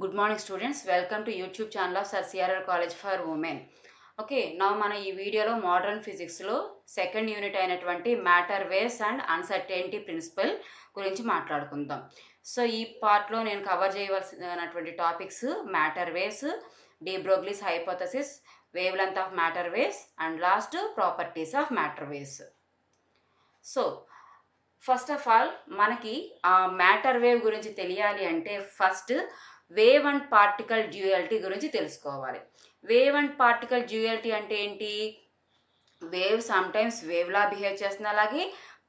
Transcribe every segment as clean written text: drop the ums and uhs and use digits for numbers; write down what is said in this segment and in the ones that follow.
Good morning students. Welcome to YouTube channel of Sir CRR College for Women. Okay నా మన ఈ వీడియోలో modern ఫిజిక్స్లో సెకండ్ యూనిట్ అయినటువంటి matter waves and uncertainty principle గురించి మాట్లాడుకుందాం. సో ఈ పార్ట్లో నేను కవర్ చేయవలసినటువంటి topics matter waves, de Broglie's hypothesis, wavelength of matter waves and last properties of matter waves. So first of all మనకి ఆ మ్యాటర్ వేవ్ గురించి తెలియాలి అంటే first wave and particle duality గురించి తెలుసుకోవాలి. వేవ్ అండ్ పార్టికల్ డ్యూయాలిటీ అంటే ఏంటి? Wave sometimes వేవ్లా behave చేస్తుంది, అలాగే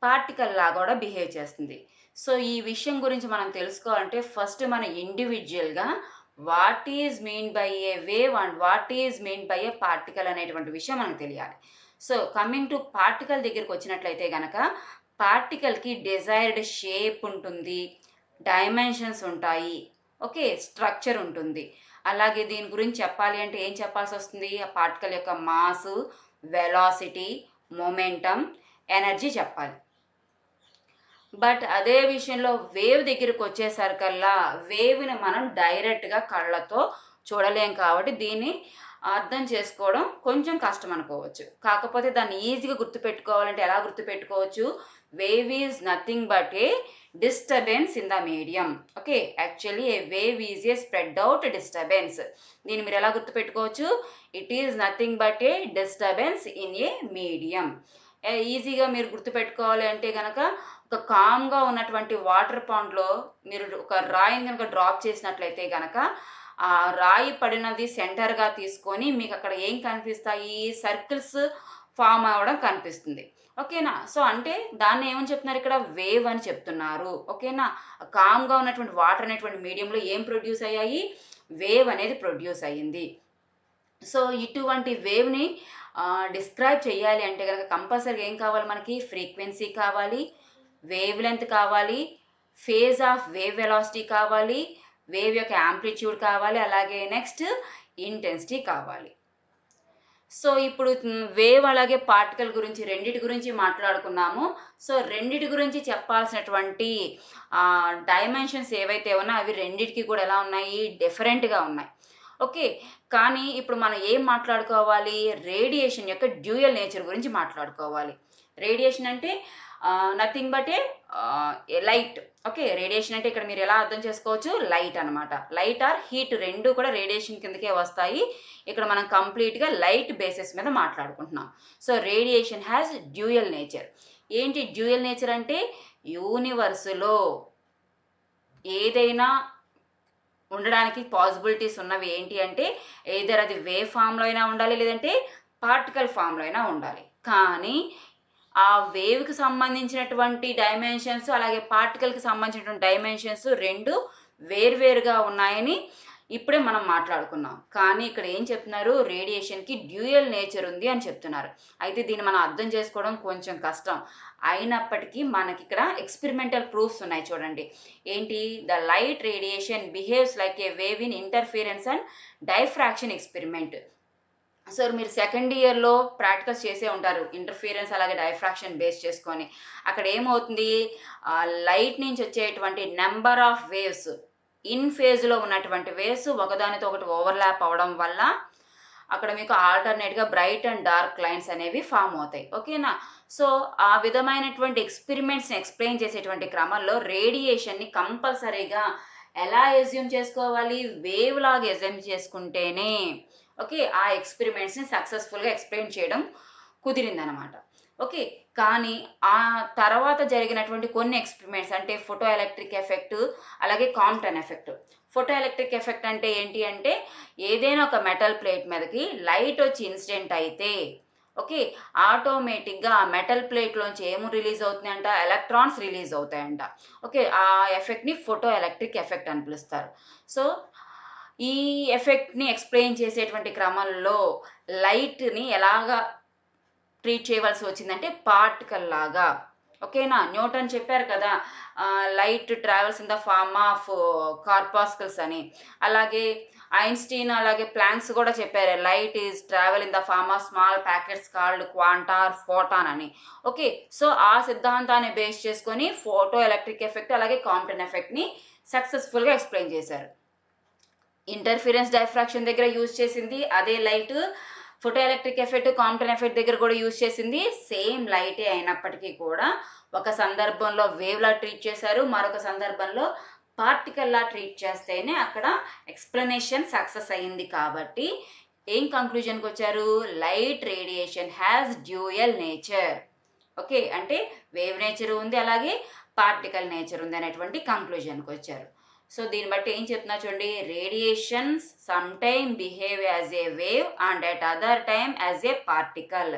పార్టికల్ లా కూడా బిహేవ్ చేస్తుంది. సో ఈ విషయం గురించి మనం తెలుసుకోవాలంటే ఫస్ట్ మన ఇండివిజువల్గా what is mean by A wave and what is mean by A particle అనేటువంటి విషయం మనకు తెలియాలి. సో కమింగ్ టు పార్టికల్ దగ్గరికి వచ్చినట్లయితే కనుక పార్టికల్కి డిజైర్డ్ షేప్ ఉంటుంది, డైమెన్షన్స్ ఉంటాయి, ఓకే, స్ట్రక్చర్ ఉంటుంది. అలాగే దీని గురించి చెప్పాలి అంటే ఏం చెప్పాల్సి వస్తుంది? ఆ పార్టికల్ యొక్క మాస్, వెలాసిటీ, మొమెంటం, ఎనర్జీ చెప్పాలి. బట్ అదే విషయంలో వేవ్ దగ్గరికి వచ్చేసరికల్లా వేవ్ని మనం డైరెక్ట్గా కళ్ళతో చూడలేం కాబట్టి దీన్ని అర్థం చేసుకోవడం కొంచెం కష్టం అనుకోవచ్చు. కాకపోతే దాన్ని ఈజీగా గుర్తుపెట్టుకోవాలంటే ఎలా గుర్తుపెట్టుకోవచ్చు? Wave is nothing but a disturbance in the medium. Okay, actually a wave is a spread out disturbance. దీన్ని మీరు ఎలా గుర్తుపెట్టుకోవచ్చు? It is nothing but a disturbance in a medium. ఈజీగా మీరు గుర్తుపెట్టుకోవాలి అంటే కనుక ఒక కామ్గా ఉన్నటువంటి వాటర్ పాండ్లో మీరు ఒక రాయిని కనుక డ్రాప్ చేసినట్లయితే కనుక ఆ రాయి పడినది సెంటర్గా తీసుకొని మీకు అక్కడ ఏం కనిపిస్తాయి? సర్కిల్స్ ఫామ్ అవ్వడం కనిపిస్తుంది. ఓకేనా? సో అంటే దాన్ని ఏమని చెప్తున్నారు ఇక్కడ? వేవ్ అని చెప్తున్నారు. ఓకేనా? కామ్గా ఉన్నటువంటి వాటర్ అనేటువంటి మీడియంలో ఏం ప్రొడ్యూస్ అయ్యాయి? వేవ్ అనేది ప్రొడ్యూస్ అయ్యింది. సో ఇటువంటి వేవ్ని డిస్క్రైబ్ చేయాలి అంటే కనుక కంపల్సరీగా ఏం కావాలి మనకి? ఫ్రీక్వెన్సీ కావాలి, వేవ్ లెంత్ కావాలి, ఫేజ్ ఆఫ్ వేవ్ వెలాసిటీ కావాలి, వేవ్ యొక్క యాంప్లిట్యూడ్ కావాలి, అలాగే నెక్స్ట్ ఇంటెన్సిటీ కావాలి. సో ఇప్పుడు వేవ్ అలాగే పార్టికల్ గురించి రెండిటి గురించి మాట్లాడుకున్నాము. సో రెండిటి గురించి చెప్పాల్సినటువంటి డైమెన్షన్స్ ఏవైతే ఉన్నాయో అవి రెండిటికి కూడా ఎలా ఉన్నాయి? డిఫరెంట్గా ఉన్నాయి. ఓకే, కానీ ఇప్పుడు మనం ఏం మాట్లాడుకోవాలి? రేడియేషన్ యొక్క డ్యూయల్ నేచర్ గురించి మాట్లాడుకోవాలి. రేడియేషన్ అంటే nothing but A light. Okay, radiation అంటే ఇక్కడ మీరు ఎలా అర్థం చేసుకోవచ్చు? లైట్ అనమాట. లైట్ ఆర్ హీట్ రెండు కూడా రేడియేషన్ కిందకే వస్తాయి. ఇక్కడ మనం కంప్లీట్గా లైట్ బేసిస్ మీద మాట్లాడుకుంటున్నాం. So radiation has dual nature. ఏంటి డ్యూయల్ నేచర్ అంటే? యూనివర్సులో ఏదైనా ఉండడానికి పాసిబిలిటీస్ ఉన్నవి ఏంటి అంటే ఏదర్ అది వేవ్ ఫామ్లో అయినా ఉండాలి, లేదంటే పార్టికల్ ఫామ్లో అయినా ఉండాలి. కానీ ఆ వేవ్కి సంబంధించినటువంటి డైమెన్షన్స్ అలాగే పార్టికల్కి సంబంధించినటువంటి డైమెన్షన్స్ రెండు వేర్వేరుగా ఉన్నాయని ఇప్పుడే మనం మాట్లాడుకున్నాం. కానీ ఇక్కడ ఏం చెప్తున్నారు? రేడియేషన్కి డ్యూయల్ నేచర్ ఉంది అని చెప్తున్నారు. అయితే దీన్ని మనం అర్థం చేసుకోవడం కొంచెం కష్టం. అయినప్పటికీ మనకి ఇక్కడ ఎక్స్పెరిమెంటల్ ప్రూఫ్స్ ఉన్నాయి చూడండి. ఏంటి? The light radiation behaves like A wave in interference and diffraction experiment. So మీరు సెకండ్ ఇయర్లో ప్రాక్టికల్స్ చేసే ఉంటారు, ఇంటర్ఫిరెన్స్ అలాగే డైఫ్రాక్షన్ బేస్ చేసుకొని. అక్కడ ఏమవుతుంది? లైట్ నుంచి వచ్చేటువంటి నెంబర్ ఆఫ్ వేవ్స్, ఇన్ ఫేజ్లో ఉన్నటువంటి వేవ్స్ ఒకదానితో ఒకటి ఓవర్లాప్ అవడం వల్ల అక్కడ మీకు ఆల్టర్నేట్గా బ్రైట్ అండ్ డార్క్ లైన్స్ అనేవి ఫామ్ అవుతాయి. ఓకేనా? సో ఆ విధమైనటువంటి ఎక్స్పెరిమెంట్స్ని ఎక్స్ప్లెయిన్ చేసేటువంటి క్రమంలో రేడియేషన్ని కంపల్సరీగా ఎలా ఎజ్యూమ్ చేసుకోవాలి? వేవ్ లాగా ఎజ్యూమ్ చేసుకుంటేనే ఓకే ఆ ఎక్స్పెరిమెంట్స్ని సక్సెస్ఫుల్గా ఎక్స్ప్లెయిన్ చేయడం కుదిరిందనమాట. ఓకే, కానీ ఆ తర్వాత జరిగినటువంటి కొన్ని ఎక్స్పెరిమెంట్స్ అంటే ఫోటో ఎలక్ట్రిక్ ఎఫెక్ట్ అలాగే Compton effect. Photoelectric effect అంటే ఏంటి అంటే ఏదైనా ఒక మెటల్ ప్లేట్ మీదకి లైట్ వచ్చి ఇన్సిడెంట్ అయితే ఓకే ఆటోమేటిక్గా ఆ మెటల్ ప్లేట్లోంచి ఏమి రిలీజ్ అవుతున్నాయంట? ఎలక్ట్రాన్స్ రిలీజ్ అవుతాయంట. ఓకే, ఆ ఎఫెక్ట్ని ఫోటో ఎలక్ట్రిక్ ఎఫెక్ట్ అని పిలుస్తారు. సో ఈ ఎఫెక్ట్ని ఎక్స్ప్లెయిన్ చేసేటువంటి క్రమంలో లైట్ని ఎలాగా ట్రీట్ చేయవలసి వచ్చిందంటే పార్టికల్ లాగా. ఓకేనా? న్యూటన్ చెప్పారు కదా light travels in the form of corpuscles అని. అలాగే ఐన్స్టీన్ అలాగే ప్లాంక్స్ కూడా చెప్పారు light is travel in the form of small packets called quanta or photon అని. ఓకే, సో ఆ సిద్ధాంతాన్ని బేస్ చేసుకొని ఫోటో ఎలక్ట్రిక్ ఎఫెక్ట్ అలాగే కాంప్టన్ ఎఫెక్ట్ని సక్సెస్ఫుల్గా ఎక్స్ప్లెయిన్ చేశారు. ఇంటర్ఫిరెన్స్ డైఫ్రాక్షన్ దగ్గర యూజ్ చేసింది అదే light, photoelectric effect, Compton effect దగ్గర కూడా యూజ్ చేసింది సేమ్ లైటే అయినప్పటికీ కూడా ఒక సందర్భంలో వేవ్ లా ట్రీట్ చేశారు, మరొక సందర్భంలో పార్టికల్ లా ట్రీట్ చేస్తేనే అక్కడ ఎక్స్ప్లెనేషన్ సక్సెస్ అయింది. కాబట్టి ఏం కంక్లూజన్కి వచ్చారు? Light radiation has dual nature. Okay, అంటే వేవ్ నేచర్ ఉంది, అలాగే పార్టికల్ నేచర్ ఉంది అనేటువంటి కంక్లూజన్కి వచ్చారు. సో దీన్ని బట్టి ఏం చెప్తున్నా చూడండి, radiations some time behave as a wave and at other time as a particle.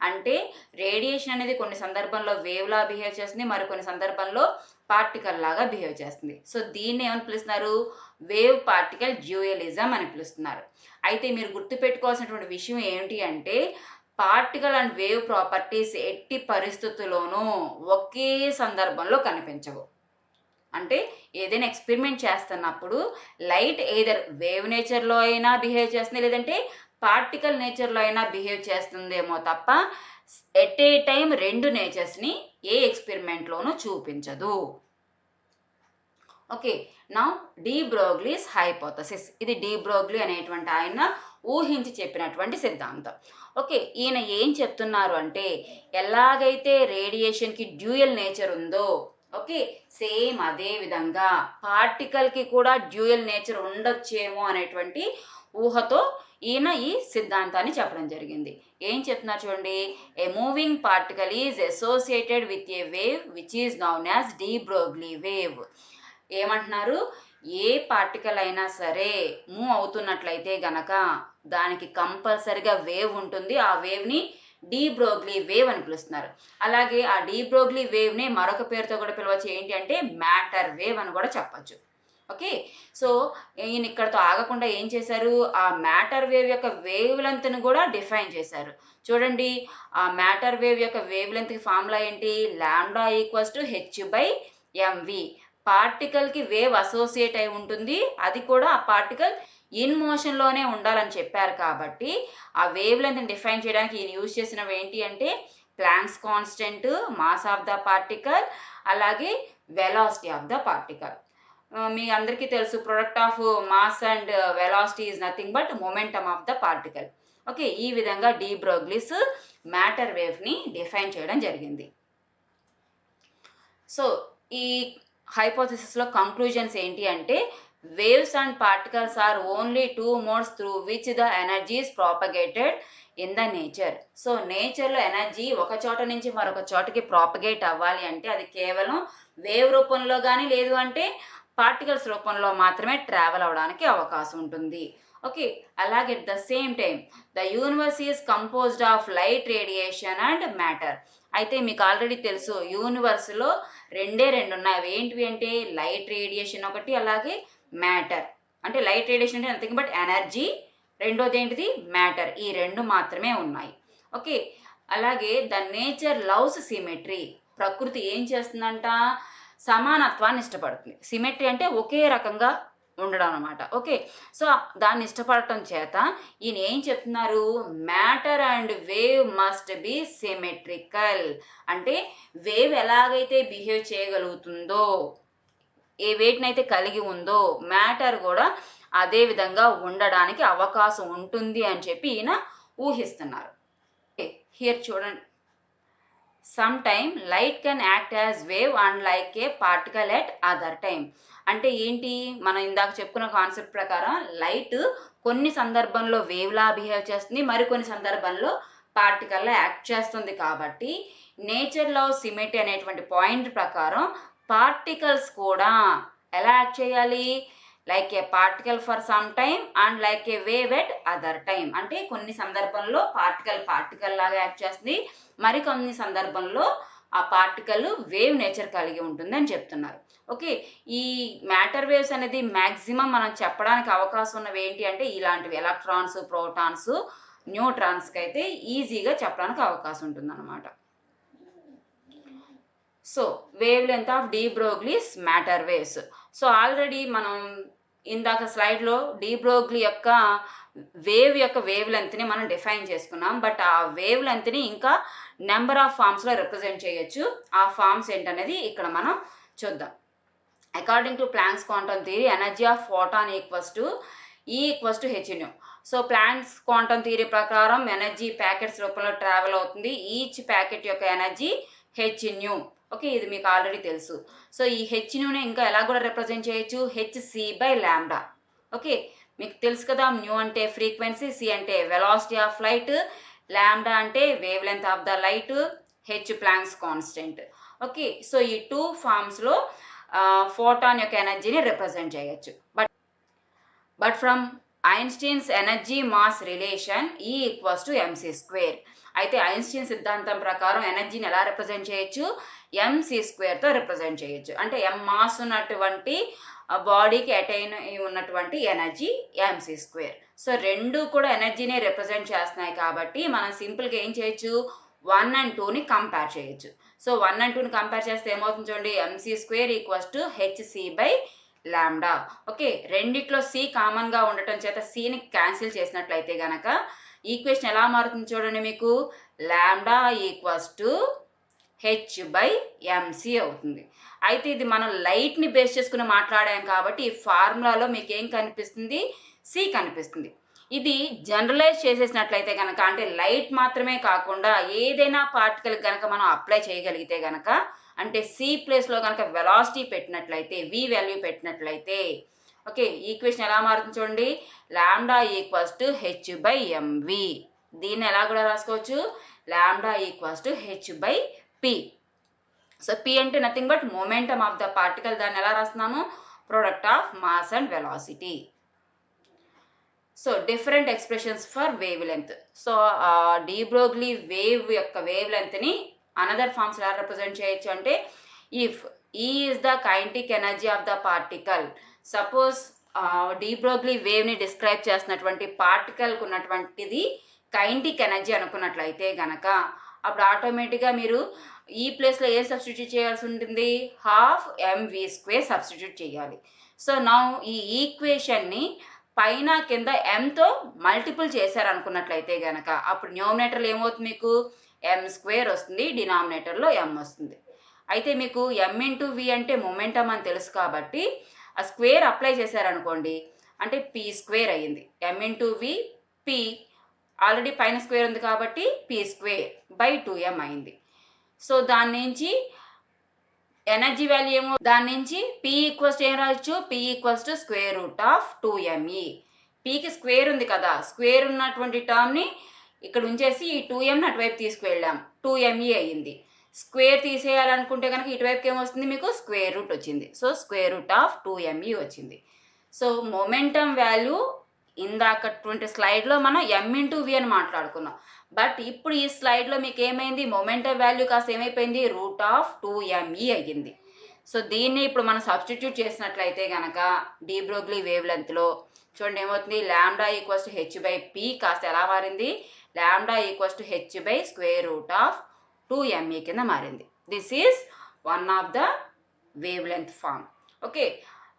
అంటే రేడియేషన్ అనేది కొన్ని సందర్భంలో వేవ్ లా బిహేవ్ చేస్తుంది, మరికొన్ని సందర్భంలో పార్టికల్ లాగా బిహేవ్ చేస్తుంది. సో దీన్ని ఏమని పిలుస్తున్నారు? వేవ్ పార్టికల్ డ్యూయలిజం అని పిలుస్తున్నారు. అయితే మీరు గుర్తుపెట్టుకోవాల్సినటువంటి విషయం ఏంటి అంటే, పార్టికల్ అండ్ వేవ్ ప్రాపర్టీస్ ఎట్టి పరిస్థితుల్లోనూ ఒకే సందర్భంలో కనిపించవు. అంటే ఏదైనా ఎక్స్పెరిమెంట్ చేస్తున్నప్పుడు లైట్ ఏదర్ వేవ్ నేచర్లో అయినా బిహేవ్ చేస్తుంది, లేదంటే పార్టికల్ నేచర్లో అయినా బిహేవ్ చేస్తుందేమో తప్ప ఎట్ ఏ టైం రెండు నేచర్స్ని ఏ ఎక్స్పెరిమెంట్లోనూ చూపించదు. ఓకే, నా డి బ్రోగ్లీస్ హైపోథసిస్. ఇది డి బ్రోగ్లీ అనేటువంటి ఆయన ఊహించి చెప్పినటువంటి సిద్ధాంతం. ఓకే, ఈయన ఏం చెప్తున్నారు అంటే, ఎలాగైతే రేడియేషన్కి డ్యూయల్ నేచర్ ఉందో, ఓకే, సేమ్ అదే విధంగా పార్టికల్కి కూడా డ్యూయల్ నేచర్ ఉండొచ్చేమో అనేటువంటి ఊహతో ఈయన ఈ సిద్ధాంతాన్ని చెప్పడం జరిగింది. ఏం చెప్తున్నారు చూడండి, ఏ moving particle is associated with a wave which is noun as D Broglie wave. ఏమంటున్నారు, ఏ పార్టికల్ అయినా సరే మూవ్ అవుతున్నట్లయితే గనక దానికి కంపల్సరిగా వేవ్ ఉంటుంది, ఆ వేవ్ని డి బ్రోగ్లీ వేవ్ అని పిలుస్తున్నారు. అలాగే ఆ డి బ్రోగ్లీ వేవ్ని మరొక పేరుతో కూడా పిలవచ్చు, ఏంటి అంటే మ్యాటర్ వేవ్ అని కూడా చెప్పచ్చు. ఓకే, సో ఈయన ఇక్కడతో ఆగకుండా ఏం చేశారు, ఆ మ్యాటర్ వేవ్ యొక్క వేవ్ లెంత్ని కూడా డిఫైన్ చేశారు. చూడండి, ఆ మ్యాటర్ వేవ్ యొక్క వేవ్ లెంత్కి ఫార్ములా ఏంటి, లాంబ్డా ఈక్వల్స్ టు h/mv. పార్టికల్కి వేవ్ అసోసియేట్ అయి ఉంటుంది, అది కూడా ఆ పార్టికల్ ఇన్ మోషన్లోనే ఉండాలని చెప్పారు. కాబట్టి ఆ వేవ్ లెంత్ని డిఫైన్ చేయడానికి ఈయన యూజ్ చేసినవి ఏంటి అంటే Planck's constant, mass of the particle, అలాగే వెలాసిటీ ఆఫ్ ద పార్టికల్. మీ అందరికీ తెలుసు, product of mass and velocity is nothing but momentum of the particle. Okay, ఈ విధంగా డి బ్రోగ్లీస్ మ్యాటర్ వేవ్ని డిఫైన్ చేయడం జరిగింది. సో ఈ హైపోథెసిస్లో కంక్లూజన్స్ ఏంటి అంటే, waves and particles are only two modes through which the energy is propagated in the nature. So నేచర్లో ఎనర్జీ ఒక చోట నుంచి మరొక చోటకి ప్రాపగేట్ అవ్వాలి అంటే అది కేవలం వేవ్ రూపంలో కానీ, లేదు అంటే పార్టికల్స్ రూపంలో మాత్రమే ట్రావెల్ అవడానికి అవకాశం ఉంటుంది. ఓకే, అలాగే at the same time the universe is composed of light, radiation and matter. అయితే మీకు ఆల్రెడీ తెలుసు, యూనివర్స్లో రెండు ఉన్నాయి. అవి ఏంటివి అంటే లైట్ రేడియేషన్ ఒకటి, అలాగే మ్యాటర్. అంటే లైట్ రేడియేషన్ అంటే నథింగ్ బట్ ఎనర్జీ, రెండోది ఏంటిది మ్యాటర్. ఈ రెండు మాత్రమే ఉన్నాయి. ఓకే, అలాగే ద నేచర్ లవ్స్ సిమెట్రీ. ప్రకృతి ఏం చేస్తుందంట, సమానత్వాన్ని ఇష్టపడుతుంది. సిమెట్రీ అంటే ఒకే రకంగా ఉండడం అనమాట. ఓకే, సో దాన్ని ఇష్టపడటం చేత ఈయన ఏం చెప్తున్నారు, matter and wave must be symmetrical. అంటే వేవ్ ఎలాగైతే బిహేవ్ చేయగలుగుతుందో, ఏ వేటినైతే కలిగి ఉందో, మ్యాటర్ కూడా అదే విధంగా ఉండడానికి అవకాశం ఉంటుంది అని చెప్పి ఈయన ఊహిస్తున్నారు. హియర్ చూడండి, some time light can act as wave and like A particle at other time. అంటే ఏంటి, మనం ఇందాక చెప్పుకున్న కాన్సెప్ట్ ప్రకారం లైట్ కొన్ని సందర్భంలో వేవ్లా బిహేవ్ చేస్తుంది, మరికొన్ని సందర్భంలో పార్టికల్లా యాక్ట్ చేస్తుంది. కాబట్టి నేచర్ లో సిమెట్రీ అనేటువంటి పాయింట్ ప్రకారం పార్టికల్స్ కూడా ఎలా యాక్ట్ చేయాలి, like A particle for some time and like A wave at other time. అంటే కొన్ని సందర్భంలో పార్టికల్ లాగా యాక్ట్ చేస్తుంది, మరికొన్ని సందర్భంలో ఆ పార్టికల్ వేవ్ నేచర్ కలిగి ఉంటుంది అని చెప్తున్నారు. ఓకే, ఈ మ్యాటర్ వేవ్స్ అనేది మ్యాక్సిమం మనం చెప్పడానికి అవకాశం ఉన్నవి ఏంటి అంటే ఇలాంటివి, ఎలక్ట్రాన్స్, ప్రోటాన్స్, న్యూట్రాన్స్కి అయితే ఈజీగా చెప్పడానికి అవకాశం ఉంటుంది అనమాట. So wavelength of de Broglie's matter waves. So already మనం ఇందాక స్లైడ్లో డి బ్రోగ్లీ యొక్క వేవ్ లెంత్ని మనం డిఫైన్ చేసుకున్నాం. బట్ ఆ వేవ్ లెంత్ని ఇంకా నెంబర్ ఆఫ్ ఫామ్స్లో రిప్రజెంట్ చేయొచ్చు. ఆ ఫామ్స్ ఏంటనేది ఇక్కడ మనం చూద్దాం. According to Planck's quantum theory, energy of photon equals to E equals to h nu. So Planck's quantum theory ప్రకారం ఎనర్జీ ప్యాకెట్స్ రూపంలో ట్రావెల్ అవుతుంది. ఈచ్ ప్యాకెట్ యొక్క ఎనర్జీ హెచ్ న్యూ. ఓకే, ఇది మీకు ఆల్రెడీ తెలుసు. సో ఈ హెచ్ న్యూని ఇంకా ఎలా కూడా రిప్రజెంట్ చేయొచ్చు, హెచ్సి బై ల్యాండా. ఓకే, మీకు తెలుసు కదా, న్యూ అంటే ఫ్రీక్వెన్సీ, సి అంటే వెలాసిటీ ఆఫ్ లైట్, ల్యాండా అంటే wave length of the light, H planks constant. Okay, so ఈ టూ ఫార్మ్స్లో ఫోటాన్ యొక్క ఎనర్జీని రిప్రజెంట్ చేయొచ్చు. But from Einstein's energy mass relation ఈ ఈక్వల్స్ టు ఎంసీ స్క్వేర్. అయితే ఐన్స్టీన్ సిద్ధాంతం ప్రకారం ఎనర్జీని ఎలా రిప్రజెంట్ చేయొచ్చు, ఎంసీ స్క్వేర్తో రిప్రజెంట్ చేయొచ్చు. అంటే ఎం మాస్ ఉన్నటువంటి బాడీకి అటైన్ ఉన్నటువంటి ఎనర్జీ ఎంసీ స్క్వేర్. సో రెండు కూడా ఎనర్జీని రిప్రజెంట్ చేస్తున్నాయి కాబట్టి మనం సింపుల్గా ఏం చేయొచ్చు, 1 and 2ని కంపేర్ చేయొచ్చు. సో 1 and 2ని కంపేర్ చేస్తే ఏమవుతుంది చూడండి, MC square equals to HC by lambda. Okay, రెండిట్లో సి కామన్గా ఉండటం చేత సిని క్యాన్సిల్ చేసినట్లయితే గనక ఈక్వేషన్ ఎలా మారుతుంది చూడండి, మీకు lambda equals to H by MC అవుతుంది. అయితే ఇది మనం లైట్ని బేస్ చేసుకుని మాట్లాడాం కాబట్టి ఈ ఫార్ములాలో మీకు ఏం కనిపిస్తుంది, సి కనిపిస్తుంది. ఇది జనరలైజ్ చేసేసినట్లయితే కనుక, అంటే లైట్ మాత్రమే కాకుండా ఏదైనా పార్టికల్ కనుక మనం అప్లై చేయగలిగితే కనుక, అంటే సి ప్లేస్లో కనుక వెలాసిటీ పెట్టినట్లయితే, వి వాల్యూ పెట్టినట్లయితే, ఓకే, ఈక్వేషన్ ఎలా మారుతుంది చూడండి, lambda equals to H by mv. దీన్ని ఎలా కూడా రాసుకోవచ్చు, lambda equals to H by p. So p అంటే nothing but momentum of the particle. దాన్ని ఎలా రాస్తున్నాము, product of mass and velocity. So different expressions for wavelength. So de Broglie wave యొక్క wave లెంత్ని అనదర్ ఫార్మ్స్ ఎలా represent చేయొచ్చు అంటే, if E is the kinetic energy of the particle. Suppose de Broglie వేవ్ని describe చేసినటువంటి పార్టికల్కి ఉన్నటువంటిది kinetic energy అనుకున్నట్లయితే గనక, అప్పుడు ఆటోమేటిక్గా మీరు ఈ ప్లేస్లో ఏ సబ్స్టిట్యూట్ చేయాల్సి ఉంటుంది, హాఫ్ ఎంవి స్క్వేర్ సబ్స్టిట్యూట్ చేయాలి. సో నౌ ఈ ఈక్వేషన్ని పైన కింద ఎంతో మల్టిపుల్ చేశారనుకున్నట్లయితే గనక, అప్పుడు న్యూమినేటర్లో ఏమవుతుంది, మీకు ఎం స్క్వేర్ వస్తుంది, డినామినేటర్లో ఎం వస్తుంది. అయితే మీకు ఎం ఇంటూ వి అంటే మొమెంటమ్ అని తెలుసు కాబట్టి ఆ స్క్వేర్ అప్లై చేశారనుకోండి, అంటే పి స్క్వేర్ అయ్యింది. ఎం ఇంటూ వి పి, ఆల్రెడీ పైన స్క్వేర్ ఉంది కాబట్టి పి స్క్వేర్ బై 2m అయింది. సో దాని నుంచి ఎనర్జీ వాల్యూ ఏమో, దాని నుంచి పి ఈక్వల్స్ ఏం రాయొచ్చు, p equals to square root of 2me. పికి స్క్వేర్ ఉంది కదా, స్క్వేర్ ఉన్నటువంటి టర్మ్ని ఇక్కడ ఉంచేసి ఈ 2m అటువైపు తీసుకువెళ్ళాం, 2me అయ్యింది. స్క్వేర్ తీసేయాలనుకుంటే కనుక ఇటువైపుకి ఏమొస్తుంది, మీకు స్క్వేర్ రూట్ వచ్చింది. So square root of 2me వచ్చింది. సో మొమెంటమ్ వాల్యూ ఇందాకటువంటి స్లైడ్లో మనం ఎం ఇంటూ వి అని మాట్లాడుకున్నాం. బట్ ఇప్పుడు ఈ స్లైడ్లో మీకు ఏమైంది, మొమెంటమ్ వాల్యూ కాస్త ఏమైపోయింది, రూట్ ఆఫ్ 2me అయ్యింది. సో దీన్ని ఇప్పుడు మనం సబ్స్టిట్యూట్ చేసినట్లయితే కనుక డి బ్రోగ్లీ వేవ్ లెంత్లో చూడండి ఏమవుతుంది, lambda equals to H by P కాస్త ఎలా మారింది, lambda equals to H by square root of 2me కింద మారింది. This is one of the wave length form. Okay,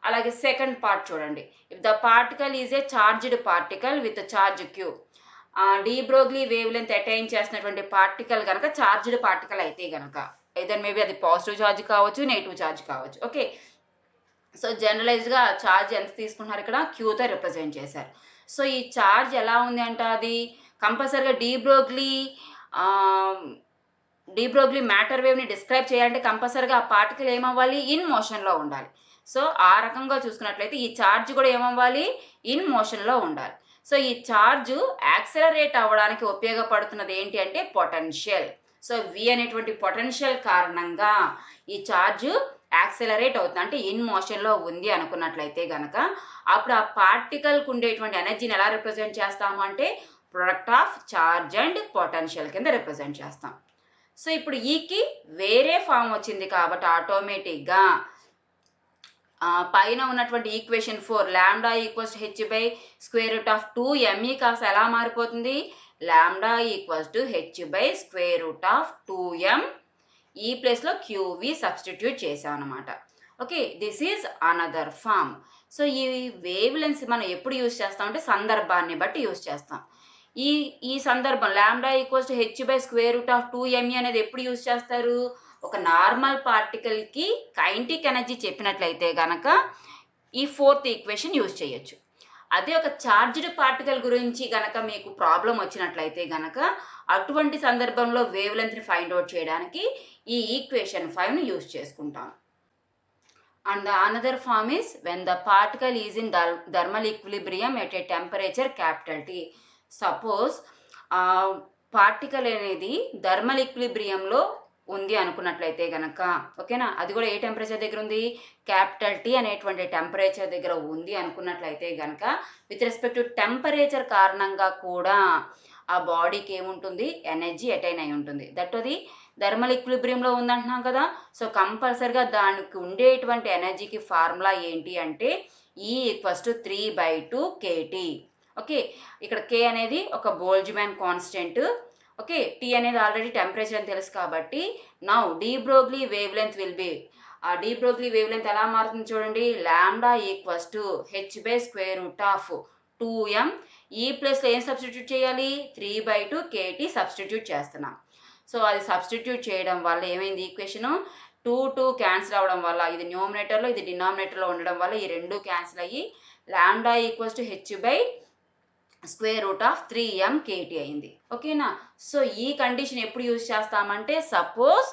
అలాగే సెకండ్ పార్ట్ చూడండి, if the particle is a charged particle with charge Q. De Broglie wave length attain చేసినటువంటి particle కనుక charged particle అయితే కనుక, either maybe అది positive charge కావచ్చు, negative charge కావచ్చు. Okay, so జనరలైజ్గా charge ఎంత తీసుకుంటున్నారు, ఇక్కడ క్యూతో రిప్రజెంట్ చేశారు. సో ఈ ఛార్జ్ ఎలా ఉంది అంటే, అది కంపల్సరీగా డి బ్రోగ్లీ మ్యాటర్ వేవ్ని డిస్క్రైబ్ చేయాలంటే కంపల్సరీగా ఆ పార్టికల్ ఏమవ్వాలి, ఇన్ మోషన్లో ఉండాలి. సో ఆ రకంగా చూసుకున్నట్లయితే ఈ ఛార్జ్ కూడా ఏమవ్వాలి, ఇన్ మోషన్లో ఉండాలి. సో ఈ ఛార్జ్ యాక్సలరేట్ అవ్వడానికి ఉపయోగపడుతున్నది ఏంటి అంటే పొటెన్షియల్. సో వి అనేటువంటి పొటెన్షియల్ కారణంగా ఈ ఛార్జ్ యాక్సలరేట్ అవుతుంది, అంటే ఇన్ మోషన్లో ఉంది అనుకున్నట్లయితే కనుక, అప్పుడు ఆ పార్టికల్కి ఉండేటువంటి ఎనర్జీని ఎలా రిప్రజెంట్ చేస్తాము అంటే product of charge and potential కింద రిప్రజెంట్ చేస్తాం. సో ఇప్పుడు ఈకి వేరే ఫామ్ వచ్చింది కాబట్టి ఆటోమేటిక్గా పైన ఉన్నటువంటి equation 4 lambda equals H by square root of 2me కాస్త ఎలా మారిపోతుంది, lambda equals to H by square root of 2m, ఈ ప్లేస్లో క్యూవి సబ్స్టిట్యూట్ చేసాం అనమాట. Okay, this is another form. So ఈ వేవ్ లెన్స్ మనం ఎప్పుడు యూజ్ చేస్తాం అంటే సందర్భాన్ని బట్టి యూజ్ చేస్తాం. ఈ సందర్భం lambda equals to H by square root of 2me అనేది ఎప్పుడు యూజ్ చేస్తారు, ఒక నార్మల్ పార్టికల్కి కైనెటిక్ ఎనర్జీ చెప్పినట్లయితే కనుక ఈ 4th ఈక్వేషన్ యూజ్ చేయొచ్చు. అదే ఒక చార్జ్డ్ పార్టికల్ గురించి గనక మీకు ప్రాబ్లం వచ్చినట్లయితే గనక అటువంటి సందర్భంలో వేవ్ లెంత్ని ఫైండ్ అవుట్ చేయడానికి ఈ ఈక్వేషన్ 5ని యూజ్ చేసుకుంటాం. And the another form is when the particle is in thermal equilibrium at a temperature capital T. Suppose particle అనేది థర్మల్ ఈక్విలిబ్రియంలో ఉంది అనుకున్నట్లయితే గనక, ఓకేనా, అది కూడా ఏ టెంపరేచర్ దగ్గర ఉంది, క్యాపిటల్ టీ అనేటువంటి టెంపరేచర్ దగ్గర ఉంది అనుకున్నట్లయితే గనక విత్ రెస్పెక్ట్ టు టెంపరేచర్ కారణంగా కూడా ఆ బాడీకి ఏముంటుంది, ఎనర్జీ అటైన్ అయి ఉంటుంది. దట్ అది థర్మల్ ఈక్విలిబ్రియంలో ఉందంటున్నాం కదా. సో కంపల్సరిగా దానికి ఉండేటువంటి ఎనర్జీకి ఫార్ములా ఏంటి అంటే E = 3/2 kT. ఓకే, ఇక్కడ K అనేది ఒక బోల్ట్జ్మాన్ కాన్స్టెంట్. ఓకే, T అనేది ఆల్రెడీ టెంపరేచర్ అని తెలుసు కాబట్టి now D Broglie wave length will be, ఆ డి బ్రోగ్లీ వేవ్ లెంత్ ఎలా మారుతుంది చూడండి, లాంబ్డా = h/√2m. ఈ ప్లేస్లో ఏం సబ్స్టిట్యూట్ చేయాలి, 3/2 kT సబ్స్టిట్యూట్ చేస్తున్నాం. సో అది సబ్స్టిట్యూట్ చేయడం వల్ల ఏమైంది, ఈక్వేషను 2 క్యాన్సిల్ అవ్వడం వల్ల, ఇది న్యూమినేటర్లో ఇది డినామినేటర్లో ఉండడం వల్ల ఈ రెండు క్యాన్సిల్ అయ్యి లాంబ్డా = h/√3m kT అయింది. ఓకేనా. సో ఈ కండిషన్ ఎప్పుడు యూజ్ చేస్తామంటే సపోజ్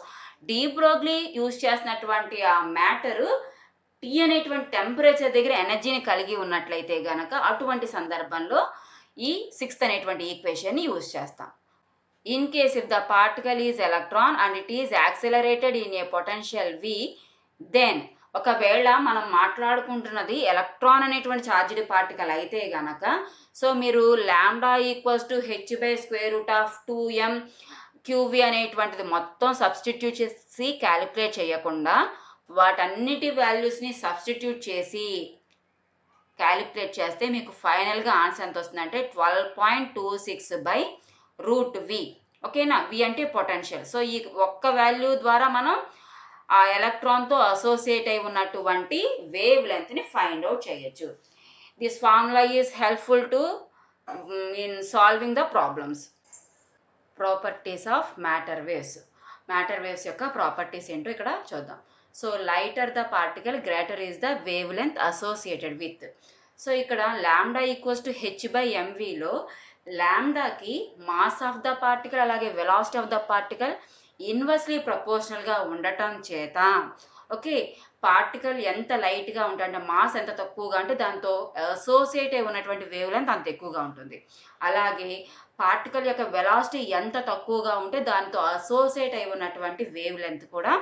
డి బ్రోగ్లీ యూజ్ చేసినటువంటి ఆ మ్యాటరు టీ అనేటువంటి టెంపరేచర్ దగ్గర ఎనర్జీని కలిగి ఉన్నట్లయితే గనక అటువంటి సందర్భంలో ఈ 6th అనేటువంటి ఈక్వేషన్ని యూజ్ చేస్తాం. In case if the particle is electron and it is accelerated in a potential V, then ఒకవేళ మనం మాట్లాడుకుంటున్నది ఎలక్ట్రాన్ అనేటువంటి ఛార్జ్డ్ పార్టికల్ అయితే గనక, సో మీరు లాంబ్డా = h/√2m QV అనేటువంటిది మొత్తం సబ్స్టిట్యూట్ చేసి క్యాలిక్యులేట్ చేయకుండా వాటన్నిటి వాల్యూస్ని సబ్స్టిట్యూట్ చేసి క్యాలిక్యులేట్ చేస్తే మీకు ఫైనల్గా ఆన్సర్ ఎంత వస్తుందంటే 12.26/√V. ఓకేనా, V అంటే పొటెన్షియల్. సో ఈ ఒక్క వాల్యూ ద్వారా మనం ఆ ఎలక్ట్రాన్తో అసోసియేట్ అయి ఉన్నటువంటి వేవ్ లెంత్ని ఫైండ్ అవుట్ చేయొచ్చు. This formula is helpful to in solving the problems. Properties of matter waves. Matter waves యొక్క ప్రాపర్టీస్ ఏంటో ఇక్కడ చూద్దాం. So lighter the particle greater is the wave length associated with. So ఇక్కడ lambda = h/mvలో లాంబ్డాకి mass of the particle అలాగే velocity of the particle inversely ప్రపోర్షనల్గా ఉండటం చేత, ఓకే, పార్టికల్ ఎంత లైట్గా ఉంటుందంటే మాస్ ఎంత తక్కువగా అంటే దాంతో అసోసియేట్ అయి ఉన్నటువంటి వేవ్ లెంత్ అంత ఎక్కువగా ఉంటుంది. అలాగే పార్టికల్ యొక్క వెలాసిటీ ఎంత తక్కువగా ఉంటే దాంతో అసోసియేట్ అయి ఉన్నటువంటి వేవ్ లెంత్ కూడా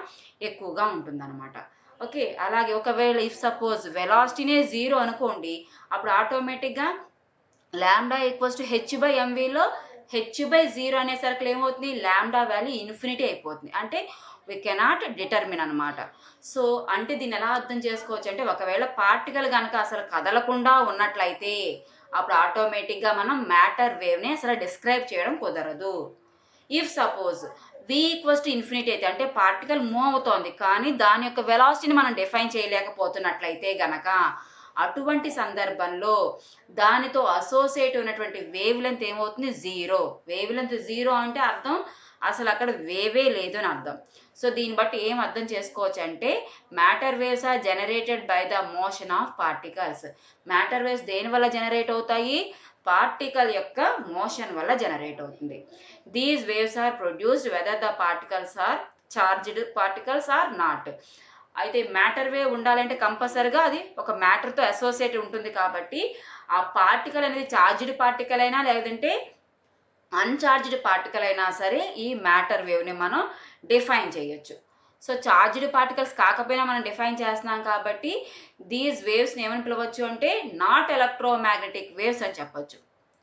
ఎక్కువగా ఉంటుందన్నమాట. ఓకే, అలాగే ఒకవేళ ఇఫ్ సపోజ్ వెలాసిటీనే 0 అనుకోండి, అప్పుడు ఆటోమేటిక్గా లాంబ్డా = h/mvలో h/0 అనే సర్కిల్ ఏమవుతుంది, లాంబ్డా వాల్యూ ఇన్ఫినిటీ అయిపోతుంది. అంటే we cannot determine అనమాట. సో అంటే దీన్ని ఎలా అర్థం చేసుకోవచ్చు అంటే ఒకవేళ పార్టికల్ కనుక అసలు కదలకుండా ఉన్నట్లయితే అప్పుడు ఆటోమేటిక్గా మనం మ్యాటర్ వేవ్ని అసలు డిస్క్రైబ్ చేయడం కుదరదు. ఇఫ్ సపోజ్ V = అయితే అంటే పార్టికల్ మూవ్ అవుతోంది కానీ దాని యొక్క వెలాసిటీని మనం డిఫైన్ చేయలేకపోతున్నట్లయితే గనక అటువంటి సందర్భంలో దానితో అసోసియేట్ ఉన్నటువంటి వేవ్ లెంత్ ఏమవుతుంది, 0. వేవ్ లెంత్ 0 అంటే అర్థం అసలు అక్కడ వేవే లేదు అని అర్థం. సో దీన్ని బట్టి ఏం అర్థం చేసుకోవచ్చు అంటే matter waves are generated by the motion of particles. Matter waves దేని వల్ల జనరేట్ అవుతాయి, పార్టికల్ యొక్క మోషన్ వల్ల జనరేట్ అవుతుంది. These waves are produced whether the particles are charged particles or not. అయితే మ్యాటర్ వేవ్ ఉండాలంటే కంపల్సరిగా అది ఒక మ్యాటర్తో అసోసియేట్ ఉంటుంది కాబట్టి ఆ పార్టికల్ అనేది చార్జ్డ్ పార్టికల్ అయినా లేదంటే అన్చార్జ్డ్ పార్టికల్ అయినా సరే ఈ మ్యాటర్ వేవ్ని మనం డిఫైన్ చేయొచ్చు. సో చార్జ్డ్ పార్టికల్స్ కాకపోయినా మనం డిఫైన్ చేస్తున్నాం కాబట్టి దీస్ వేవ్స్ని ఏమని పిలవచ్చు అంటే నాట్ ఎలక్ట్రోమాగ్నెటిక్ వేవ్స్ అని చెప్పొచ్చు.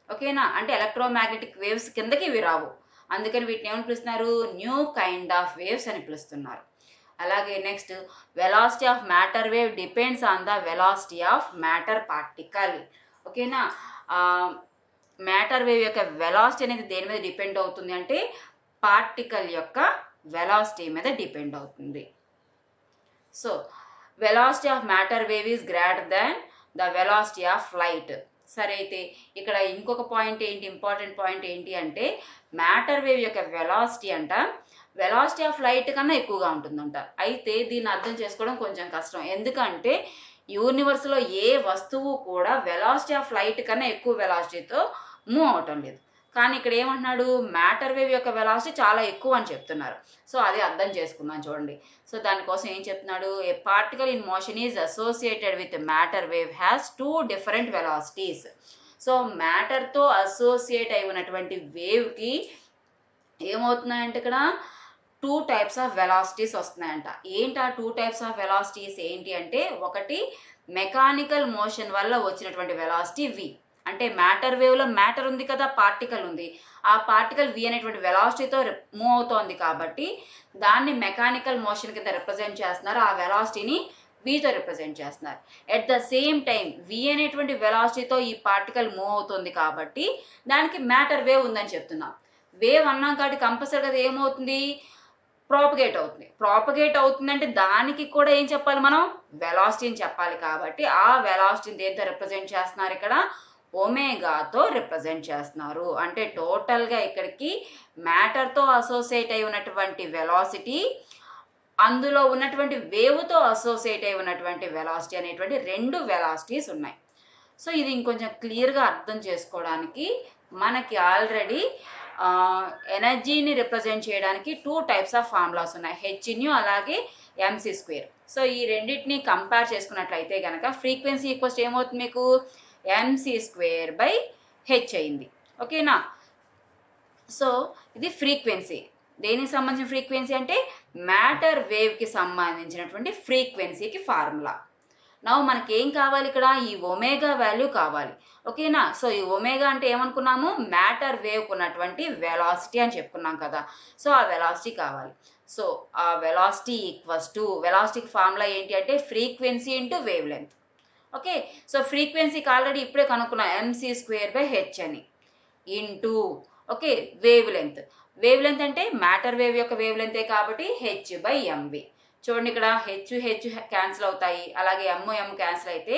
ఓకేనా, అంటే ఎలక్ట్రోమాగ్నెటిక్ వేవ్స్ కిందకి ఇవి రావు, అందుకని వీటిని ఏమని పిలుస్తున్నారు, న్యూ కైండ్ ఆఫ్ వేవ్స్ అని పిలుస్తున్నారు. అలాగే next velocity of matter wave depends on the velocity of matter particle. ఓకేనా, మ్యాటర్ వేవ్ యొక్క వెలాసిటీ అనేది దేని మీద డిపెండ్ అవుతుంది అంటే పార్టికల్ యొక్క వెలాసిటీ మీద డిపెండ్ అవుతుంది. So velocity of matter wave is greater than the velocity of light. సరే, అయితే ఇక్కడ ఇంకొక పాయింట్ ఏంటి, ఇంపార్టెంట్ పాయింట్ ఏంటి అంటే మ్యాటర్ వేవ్ యొక్క వెలాసిటీ అంట వెలాసిటీ ఆఫ్ లైట్ కన్నా ఎక్కువగా ఉంటుందంట. అయితే దీన్ని అర్థం చేసుకోవడం కొంచెం కష్టం, ఎందుకంటే యూనివర్స్లో ఏ వస్తువు కూడా వెలాసిటీ ఆఫ్ లైట్ కన్నా ఎక్కువ వెలాసిటీతో మూవ్ అవటం లేదు. కానీ ఇక్కడ ఏమంటున్నాడు, మ్యాటర్ వేవ్ యొక్క వెలాసిటీ చాలా ఎక్కువ అని చెప్తున్నారు. సో అది అర్థం చేసుకుందాం చూడండి. సో దానికోసం ఏం చెప్తున్నాడు, a particle in motion is associated with matter wave has 2 different velocities. So మ్యాటర్తో అసోసియేట్ అయి ఉన్నటువంటి వేవ్కి ఏమవుతున్నాయంటే ఇక్కడ 2 టైప్స్ ఆఫ్ వెలాసిటీస్ వస్తున్నాయంట. ఏంటి ఆ 2 టైప్స్ ఆఫ్ వెలాసిటీస్ ఏంటి అంటే, ఒకటి మెకానికల్ మోషన్ వల్ల వచ్చినటువంటి వెలాసిటీ v. అంటే మ్యాటర్ వేవ్లో మ్యాటర్ ఉంది కదా, పార్టికల్ ఉంది, ఆ పార్టికల్ v అనేటువంటి వెలాసిటీతో మూవ్ అవుతోంది కాబట్టి దాన్ని మెకానికల్ మోషన్ కింద రిప్రజెంట్ చేస్తున్నారు. ఆ వెలాసిటీని vతో రిప్రజెంట్ చేస్తున్నారు. At the same time v అనేటువంటి వెలాసిటీతో ఈ పార్టికల్ మూవ్ అవుతుంది కాబట్టి దానికి మ్యాటర్ వేవ్ ఉందని చెప్తున్నాం. వేవ్ అన్నాం కాబట్టి కంపల్సరీగా అది ఏమవుతుంది, ప్రాపగేట్ అవుతుంది. ప్రాపగేట్ అవుతుందంటే దానికి కూడా ఏం చెప్పాలి, మనం వెలాసిటీని చెప్పాలి. కాబట్టి ఆ వెలాసిటీని దేంతో రిప్రజెంట్ చేస్తున్నారు, ఇక్కడ ఒమేగాతో రిప్రజెంట్ చేస్తున్నారు. అంటే టోటల్గా ఇక్కడికి మ్యాటర్తో అసోసియేట్ అయి ఉన్నటువంటి వెలాసిటీ, అందులో ఉన్నటువంటి వేవ్తో అసోసియేట్ అయి ఉన్నటువంటి వెలాసిటీ అనేటువంటి 2 వెలాసిటీస్ ఉన్నాయి. సో ఇది ఇంకొంచెం క్లియర్గా అర్థం చేసుకోవడానికి మనకి ఆల్రెడీ ఎనర్జీని రిప్రజెంట్ చేయడానికి 2 టైప్స్ ఆఫ్ ఫార్ములాస్ ఉన్నాయి, హెచ్న్యూ అలాగే mc². సో ఈ రెండింటిని కంపేర్ చేసుకున్నట్లయితే కనుక ఫ్రీక్వెన్సీ ఈక్వల్స్ ఏమవుతుంది, మీకు mc²/h అయింది. ఓకేనా. సో ఇది ఫ్రీక్వెన్సీ. దేనికి సంబంధించిన ఫ్రీక్వెన్సీ అంటే మ్యాటర్ వేవ్కి సంబంధించినటువంటి ఫ్రీక్వెన్సీకి ఫార్ములా. నవ్వు మనకి ఏం కావాలి, ఇక్కడ ఈ ఒమేగా వాల్యూ కావాలి. ఓకేనా. సో ఈ ఒమేగా అంటే ఏమనుకున్నాము, మ్యాటర్ వేవ్ ఉన్నటువంటి వెలాసిటీ అని చెప్పుకున్నాం కదా. సో ఆ వెలాసిటీ కావాలి. సో ఆ వెలాసిటీ ఈక్వల్స్ టు, వెలాసిటీకి ఫార్ములా ఏంటి అంటే frequency into wave length. Okay. So ఫ్రీక్వెన్సీకి ఆల్రెడీ ఇప్పుడే కనుక్కున్నాం mc²/h అని, into okay wave length. Wave length అంటే మ్యాటర్ వేవ్ యొక్క వేవ్ లెంతే కాబట్టి h/mv. చూడండి ఇక్కడ హెచ్ క్యాన్సిల్ అవుతాయి, అలాగే m క్యాన్సిల్ అయితే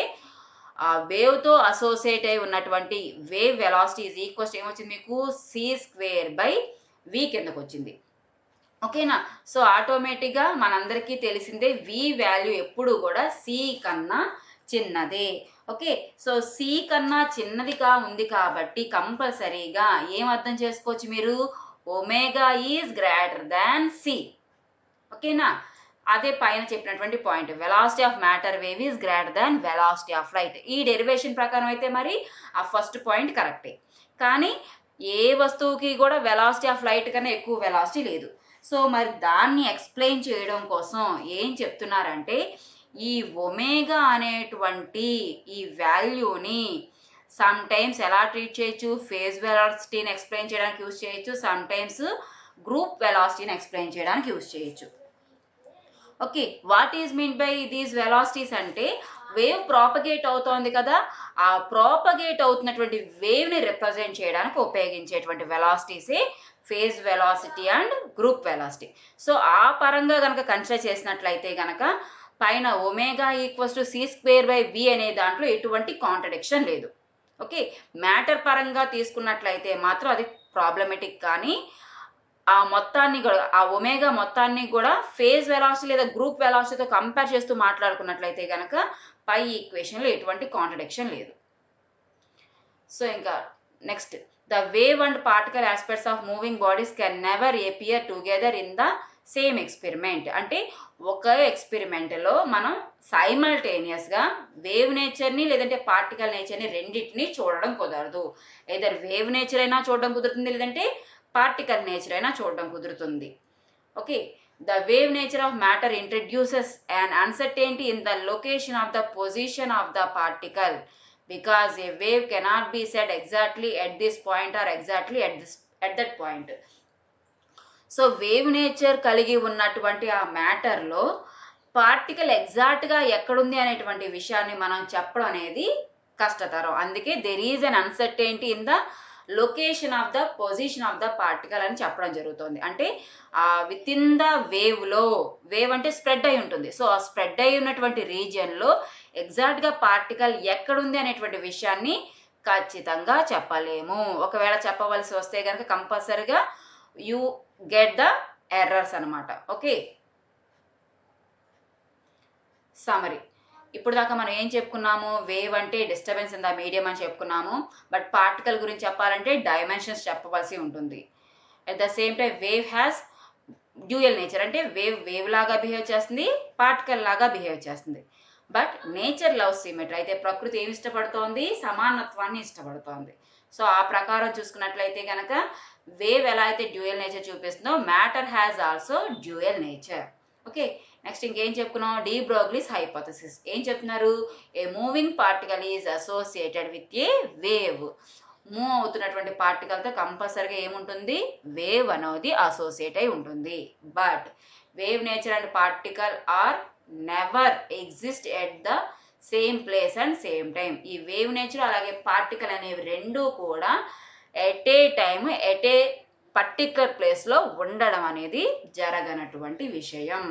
ఆ వేవ్తో అసోసియేట్ అయి ఉన్నటువంటి వేవ్ వెలాసిటీ ఈజ్ ఈక్వల్స్ ఏమొచ్చింది మీకు, c²/v కిందకు వచ్చింది. ఓకేనా. సో ఆటోమేటిక్గా మనందరికీ తెలిసిందే v వాల్యూ ఎప్పుడు కూడా c కన్నా చిన్నదే. ఓకే. సో c కన్నా చిన్నదిగా ఉంది కాబట్టి కంపల్సరీగా ఏం అర్థం చేసుకోవచ్చు మీరు, omega is greater than c. ఓకేనా. అదే పైన చెప్పినటువంటి point, velocity of matter wave is greater than velocity of light. ఈ డెరివేషన్ ప్రకారం అయితే మరి ఆ ఫస్ట్ పాయింట్ కరెక్టే. కానీ ఏ వస్తువుకి కూడా వెలాసిటీ ఆఫ్ లైట్ కన్నా ఎక్కువ వెలాసిటీ లేదు. సో మరి దాన్ని ఎక్స్ప్లెయిన్ చేయడం కోసం ఏం చెప్తున్నారంటే, ఈ ఒమేగా అనేటువంటి ఈ వాల్యూని సమ్ టైమ్స్ ఎలా ట్రీట్ చేయొచ్చు, ఫేజ్ వెలాసిటీని ఎక్స్ప్లెయిన్ చేయడానికి యూజ్ చేయొచ్చు, సమ్ టైమ్స్ గ్రూప్ వెలాసిటీని ఎక్స్ప్లెయిన్ చేయడానికి యూజ్ చేయొచ్చు. Okay. What is mean by these velocities అంటే, వేవ్ ప్రాపగేట్ అవుతోంది కదా, ఆ ప్రాపగేట్ అవుతున్నటువంటి వేవ్ని రిప్రజెంట్ చేయడానికి ఉపయోగించేటువంటి వెలాసిటీసే phase velocity and group velocity. So ఆ పరంగా కనుక కన్సిడర్ చేసినట్లయితే కనుక పైన ఒమేగా ఈక్వల్స్ టు c²/v అనే దాంట్లో ఎటువంటి కాంట్రడిక్షన్ లేదు. ఓకే. మ్యాటర్ పరంగా తీసుకున్నట్లయితే మాత్రం అది ప్రాబ్లమెటిక్. కానీ ఆ మొత్తాన్ని కూడా, ఆ ఒమేగా మొత్తాన్ని కూడా ఫేజ్ వెలాసిటీ లేదా గ్రూప్ వెలాసిటీతో కంపేర్ చేస్తూ మాట్లాడుకున్నట్లయితే కనుక పై ఈక్వేషన్లో ఎటువంటి కాంట్రడిక్షన్ లేదు. సో ఇంకా next, the wave and particle aspects of moving bodies can never appear together in the same experiment. అంటే ఒక ఎక్స్పెరిమెంట్లో మనం సైమల్టేనియస్గా వేవ్ నేచర్ని లేదంటే పార్టికల్ నేచర్ని రెండింటిని చూడడం కుదరదు. ఏదర్ వేవ్ నేచర్ అయినా చూడడం కుదురుతుంది, లేదంటే పార్టికల్ నేచర్ అయినా చూడడం కుదురుతుంది. Okay. The wave nature of matter introduces an uncertainty in the location of the position of the particle, because a wave cannot be set exactly at this point or exactly at that point. So wave nature కలిగి ఉన్నటువంటి ఆ మ్యాటర్లో particle ఎగ్జాక్ట్గా ఎక్కడుంది అనేటువంటి విషయాన్ని మనం చెప్పడం అనేది కష్టతరం. అందుకే there is an uncertainty in the location of the position of the particle అని చెప్పడం జరుగుతుంది. అంటే విత్ ఇన్ ద వేవ్లో, వేవ్ అంటే స్ప్రెడ్ అయి ఉంటుంది, సో ఆ స్ప్రెడ్ అయి ఉన్నటువంటి రీజియన్లో ఎగ్జాక్ట్గా పార్టికల్ ఎక్కడుంది అనేటువంటి విషయాన్ని ఖచ్చితంగా చెప్పలేము. ఒకవేళ చెప్పవలసి వస్తే కనుక కంపల్సరీగా యూ గెట్ ద ఎర్రర్స్ అనమాట. ఓకే. సమ్మరీ, ఇప్పుడు దాకా మనం ఏం చెప్పుకున్నాము, వేవ్ అంటే డిస్టర్బెన్స్ ఇన్ ద మీడియం అని చెప్పుకున్నాము. బట్ పార్టికల్ గురించి చెప్పాలంటే డైమెన్షన్స్ చెప్పవలసి ఉంటుంది. At the same time wave has dual nature, అంటే వేవ్ లాగా బిహేవ్ చేస్తుంది, పార్టికల్ లాగా బిహేవ్ చేస్తుంది. బట్ నేచర్ లవ్ సిమెట్రీ, అయితే ప్రకృతి ఏమి ఇష్టపడుతోంది, సమానత్వాన్ని ఇష్టపడుతోంది. సో ఆ ప్రకారం చూసుకున్నట్లయితే కనుక వేవ్ ఎలా అయితే డ్యూయల్ నేచర్ చూపిస్తుందో matter has also dual nature. Okay, next ఇంకేం చెప్పుకున్నాం, డి బ్రోగ్లీస్ హైపోథసిస్ ఏం చెప్తున్నారు, a moving particle is associated with a wave. Move అవుతున్నటువంటి పార్టికల్తో కంపల్సరీగా ఏముంటుంది, వేవ్ అనేది అసోసియేట్ అయి ఉంటుంది. But wave nature and particle are never exist at the same place and same time. ఈ వేవ్ నేచర్ అలాగే పార్టికల్ అనేవి రెండూ కూడా at a time at a particular ప్లేస్లో ఉండడం అనేది జరగనటువంటి విషయం.